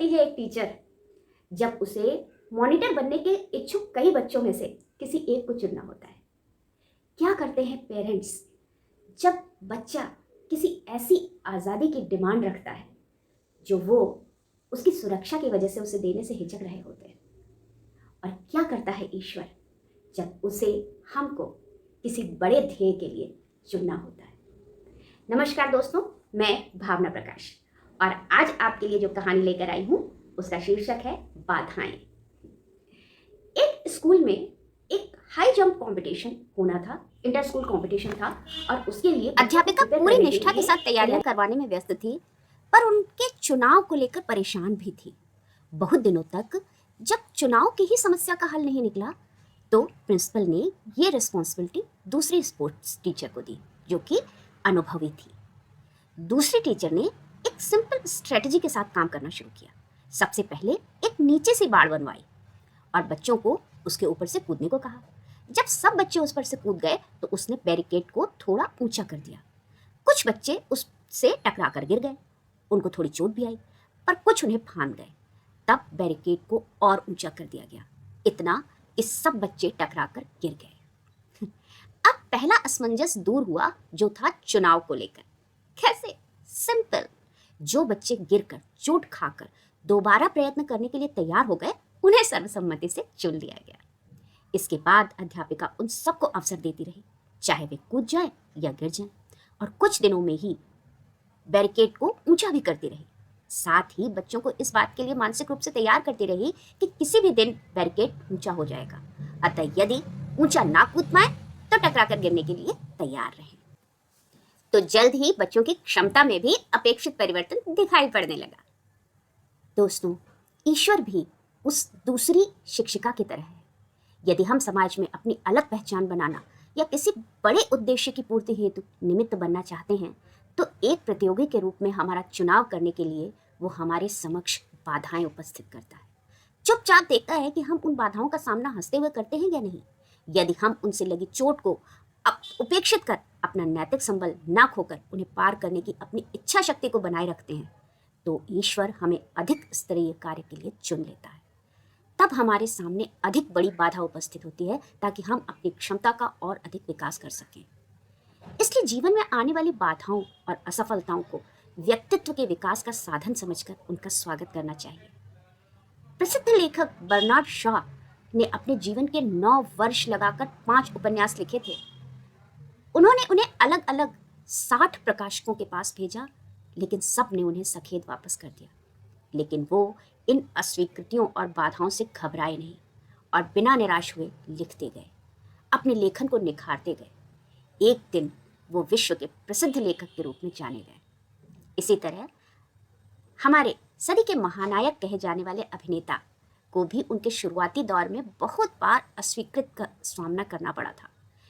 करती है एक टीचर जब उसे मॉनिटर बनने के इच्छुक कई बच्चों में से किसी एक को चुनना होता है? क्या करते हैं पेरेंट्स जब बच्चा किसी ऐसी आज़ादी की डिमांड रखता है जो वो उसकी सुरक्षा की वजह से उसे देने से हिचक रहे होते हैं? और क्या करता है ईश्वर जब उसे हमको किसी बड़े ध्येय के लिए चुनना होता है? नमस्कार दोस्तों, मैं भावना प्रकाश और आज आपके लिए जो कहानी लेकर आई हूं उसका शीर्षक है बाधाएं। एक स्कूल में एक हाई जंप कंपटीशन होना था, इंटर स्कूल कंपटीशन था और उसके लिए अध्यापिका पूरी निष्ठा के साथ तैयारियां करवाने में व्यस्त थी, पर उनके चुनाव को लेकर परेशान भी थी। बहुत दिनों तक जब चुनाव की ही समस्या का हल नहीं निकला, तो प्रिंसिपल ने ये रिस्पॉन्सिबिलिटी दूसरी स्पोर्ट्स टीचर को दी, जो कि अनुभवी थी। दूसरी टीचर ने एक सिंपल स्ट्रेटजी के साथ काम करना शुरू किया। सबसे पहले एक नीचे से बाड़ बनवाई और बच्चों को उसके ऊपर से कूदने को कहा। जब सब बच्चे उस पर से कूद गए तो उसने बैरिकेड को थोड़ा ऊंचा कर दिया। कुछ बच्चे उससे टकरा कर गिर गए, उनको थोड़ी चोट भी आई, पर कुछ उन्हें फांद गए। तब बैरिकेड को और ऊंचा कर दिया गया, इतना कि सब बच्चे टकरा कर गिर गए। अब पहला असमंजस दूर हुआ, जो था चुनाव को लेकर। कैसे? सिंपल। जो बच्चे गिरकर चोट खाकर दोबारा प्रयत्न करने के लिए तैयार हो गए, उन्हें सर्वसम्मति से चुन लिया गया। इसके बाद अध्यापिका उन सबको अवसर देती रही, चाहे वे कूद जाए या गिर जाए, और कुछ दिनों में ही बैरिकेड को ऊंचा भी करती रही। साथ ही बच्चों को इस बात के लिए मानसिक रूप से तैयार करती रही कि किसी भी दिन बैरिकेड ऊंचा हो जाएगा, अतः यदि ऊंचा ना कूद पाए तो टकरा कर गिरने के लिए तैयार रहें। तो जल्द ही बच्चों की क्षमता में भी अपेक्षित परिवर्तन दिखाई पड़ने लगा। दोस्तों, ईश्वर भी उस दूसरी शिक्षिका की तरह है। यदि हम समाज में अपनी अलग पहचान बनाना या किसी बड़े उद्देश्य की पूर्ति हेतु निमित्त बनना चाहते हैं, तो एक प्रतियोगी के रूप में हमारा चुनाव करने के लिए वो हमारे समक्ष बाधाएं उपस्थित करता है। चुपचाप देखता है कि हम उन बाधाओं का सामना हंसते हुए करते हैं या नहीं। यदि हम उनसे लगी चोट को उपेक्षित कर अपना नैतिक संबल ना खोकर उन्हें पार करने की अपनी इच्छा शक्ति को बनाए रखते हैं, तो ईश्वर हमें अधिक स्तरीय कार्य के लिए चुन लेता है। तब हमारे सामने अधिक बड़ी बाधा उपस्थित होती है, ताकि हम अपनी क्षमता का और अधिक विकास कर सकें। इसलिए जीवन में आने वाली बाधाओं और असफलताओं को व्यक्तित्व के विकास का साधन समझकर उनका स्वागत करना चाहिए। प्रसिद्ध लेखक बर्नार्ड शॉ ने अपने जीवन के 9 वर्ष लगाकर 5 उपन्यास लिखे थे। उन्होंने उन्हें अलग अलग 60 प्रकाशकों के पास भेजा, लेकिन सब ने उन्हें सखेत वापस कर दिया। लेकिन वो इन अस्वीकृतियों और बाधाओं से घबराए नहीं और बिना निराश हुए लिखते गए, अपने लेखन को निखारते गए। एक दिन वो विश्व के प्रसिद्ध लेखक के रूप में जाने गए। इसी तरह हमारे सदी के महानायक कहे जाने वाले अभिनेता को भी उनके शुरुआती दौर में बहुत बार अस्वीकृत का सामना करना पड़ा था,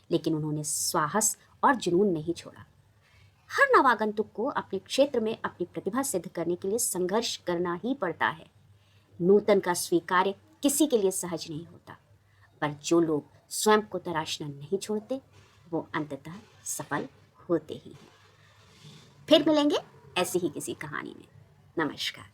लेकिन उन्होंने साहस और जुनून नहीं छोड़ा। हर नवागंतुक को अपने क्षेत्र में अपनी प्रतिभा सिद्ध करने के लिए संघर्ष करना ही पड़ता है। नूतन का स्वीकार्य किसी के लिए सहज नहीं होता, पर जो लोग स्वयं को तराशना नहीं छोड़ते, वो अंततः सफल होते ही हैं। फिर मिलेंगे ऐसी ही किसी कहानी में। नमस्कार।